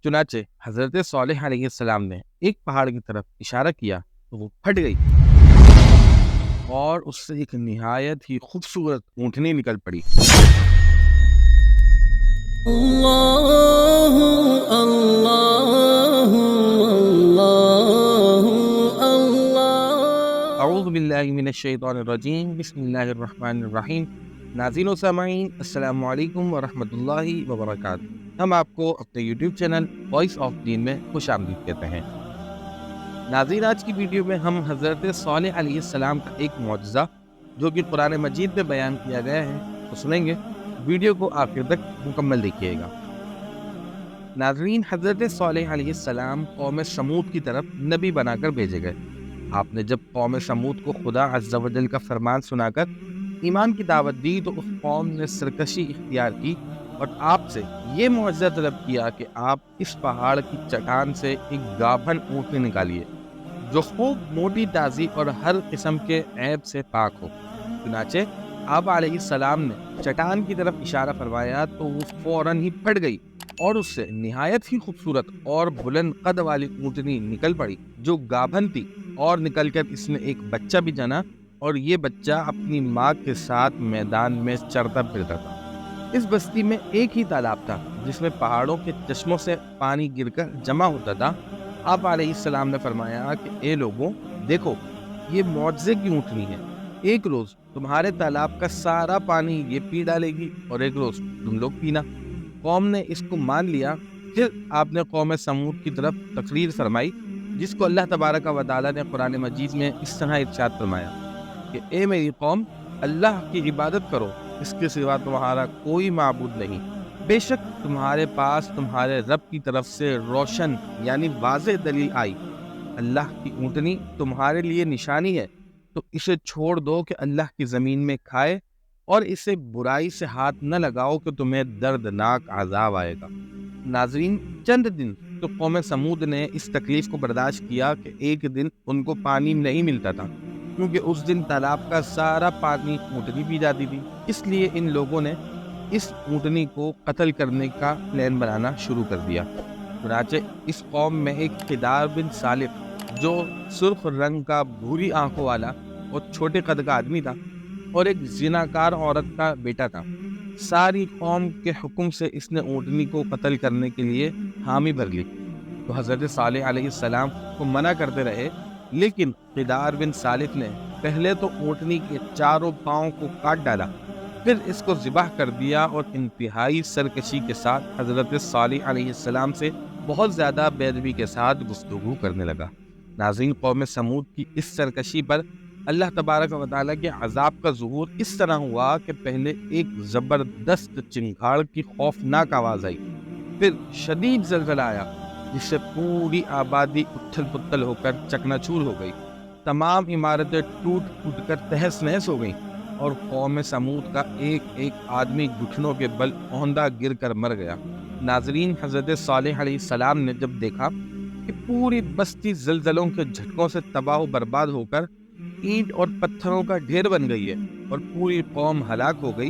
चुनाचे हजरत सालेह अलैहिस्सलाम ने एक पहाड़ की तरफ इशारा किया तो वो फट गई और उससे एक निहायत ही खूबसूरत ऊँटनी निकल पड़ी। अल्लाहु अल्लाहु अल्लाहु अल्लाह। अऊज़ु बिल्लाहि मिनश शैतानिर रजीम, बिस्मिल्लाहिर रहमानिर रहीम। नाज़रीन व सामाईन, अस्सलामु अलैकुम व रहमतुल्लाहि व बरकातुहू। हम आपको अपने यूट्यूब चैनल वॉइस ऑफ दीन में खुशामदीद कहते हैं। नाज़रीन, आज की वीडियो में हम हज़रत सालेह अलैहिस्सलाम का एक मौजज़ा जो कि कुरान मजीद में बयान किया गया है तो सुनेंगे। वीडियो को आखिर तक मुकम्मल देखिएगा। नाज़रीन, हज़रत सालेह अलैहिस्सलाम कौम समूद की तरफ नबी बनाकर भेजे गए। आपने जब कौम समूद को खुदा अज़्ज़ा व जल का फरमान सुनाकर ईमान की दावत दी तो उस कौम ने सरकशी इख्तियार की और आपसे ये मुआवजा तलब किया कि आप इस पहाड़ की चट्टान से एक गाभन ऊँटनी निकालिए जो खूब मोटी ताज़ी और हर किस्म के ऐब से पाक हो। चुनाचे आप अलैहिस्सलाम ने चट्टान की तरफ इशारा फरमाया तो वो फौरन ही फट गई और उससे निहायत ही खूबसूरत और बुलंद कद वाली ऊँटनी निकल पड़ी जो गाभन थी और निकलकर इसने एक बच्चा भी जना और ये बच्चा अपनी माँ के साथ मैदान में चरता फिरता था। इस बस्ती में एक ही तालाब था जिसमें पहाड़ों के चश्मों से पानी गिरकर जमा होता था। आप अलैहिस्सलाम ने फरमाया कि ए लोगों, देखो ये मौजज़े की ऊँटनी है। एक रोज़ तुम्हारे तालाब का सारा पानी ये पी डालेगी और एक रोज़ तुम लोग पीना। कौम ने इसको मान लिया। फिर आपने कौम समूद की तरफ तकरीर फरमाई जिसको अल्लाह तबारक व तआला ने कुरान मजीद में इस तरह इरशाद फरमाया कि ए मेरी कौम, अल्लाह की इबादत करो, इसके सिवा तुम्हारा कोई माबूद नहीं। बेशक तुम्हारे पास तुम्हारे रब की तरफ से रोशन यानी वाज़ेह दलील आई। अल्लाह की ऊँटनी तुम्हारे लिए निशानी है तो इसे छोड़ दो कि अल्लाह की ज़मीन में खाए और इसे बुराई से हाथ न लगाओ कि तुम्हें दर्दनाक अज़ाब आएगा। नाज़रीन, चंद दिन तो कौम समूद ने इस तकलीफ को बर्दाश्त किया कि एक दिन उनको पानी नहीं मिलता था क्योंकि उस दिन तालाब का सारा पानी ऊँटनी पी जाती थी। इसलिए इन लोगों ने इस ऊँटनी को कत्ल करने का प्लान बनाना शुरू कर दिया। चुनाचे इस कौम में एक क़िदार बिन सालिफ जो सुर्ख रंग का भूरी आंखों वाला और छोटे कद का आदमी था और एक जिनाकार औरत का बेटा था। सारी कौम के हुक्म से इसने ऊँटनी को कत्ल करने के लिए हामी भर ली तो हज़रत सालेह अलैहिस्सलाम को मना करते रहे, लेकिन क़िदार बिन सालिफ ने पहले तो ऊँटनी के चारों पाँव को काट डाला, फिर इसको ज़िबाह कर दिया और इंतहाई सरकशी के साथ हज़रत सालेह अलैहिस्सलाम से बहुत ज़्यादा बेअदबी के साथ गुफ्तगू करने लगा। नाज़रीन, कौम समूद की इस सरकशी पर अल्लाह तबारक व तआला के अज़ाब का ज़ुहूर इस तरह हुआ कि पहले एक ज़बरदस्त चिंगाड़ की खौफनाक आवाज़ आई, फिर शदीद ज़लज़ला आया जिससे पूरी आबादी उथल पुथल होकर चकनाचूर हो गई। तमाम इमारतें टूट फूट कर तहस नहस हो गईं और कौम समूद का एक एक आदमी घुटनों के बल औंधा गिर कर मर गया। नाज़रीन, हज़रत सालेह अलैहिस्सलाम ने जब देखा कि पूरी बस्ती ज़लज़लों के झटकों से तबाह बर्बाद होकर ईंट और पत्थरों का ढेर बन गई है और पूरी कौम हलाक हो गई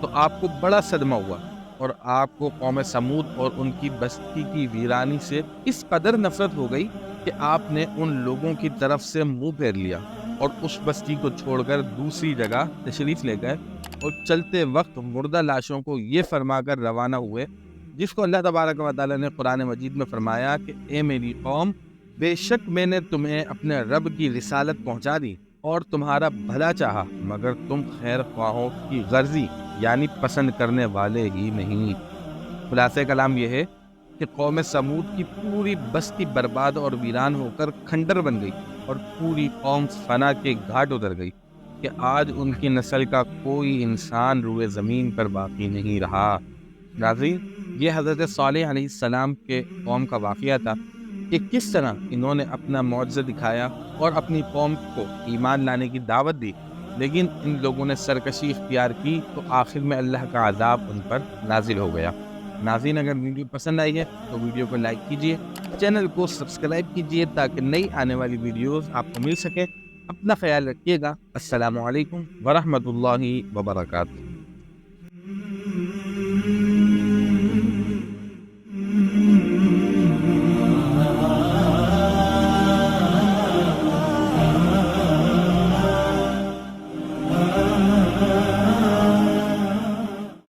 तो आपको बड़ा सदमा हुआ और आपको कौम समूद और उनकी बस्ती की वीरानी से इस कदर नफरत हो गई कि आपने उन लोगों की तरफ से मुंह फेर लिया और उस बस्ती को छोड़कर दूसरी जगह तशरीफ ले गए और चलते वक्त मुर्दा लाशों को ये फरमाकर रवाना हुए जिसको अल्लाह तबारक व तआला ने कुरान मजीद में फरमाया कि ए मेरी कौम, बेशक मैंने तुम्हें अपने रब की रिसालत पहुंचा दी और तुम्हारा भला चाहा, मगर तुम खैर ख्वाहों की गर्जी यानी पसंद करने वाले ही नहीं। खुलासे कलाम यह है कि कौम समूद की पूरी बस्ती बर्बाद और वीरान होकर खंडर बन गई और पूरी कौम फना के घाट उतर गई कि आज उनकी नस्ल का कोई इंसान रुए ज़मीन पर बाकी नहीं रहा। नाज़रीन, ये हज़रत सालेह अलैहिस्सलाम के कौम का वाक़या था कि किस तरह इन्होंने अपना मौजज़ा दिखाया और अपनी कौम को ईमान लाने की दावत दी, लेकिन इन लोगों ने सरकशी इख्तियार की तो आखिर में अल्लाह का अज़ाब उन पर नाजिल हो गया। नाज़रीन, अगर वीडियो पसंद आई है तो वीडियो को लाइक कीजिए, चैनल को सब्सक्राइब कीजिए ताकि नई आने वाली वीडियोज़ आपको मिल सकें। अपना ख्याल रखिएगा। अस्सलामु अलैकुम व रहमतुल्लाहि व बरकातुहू।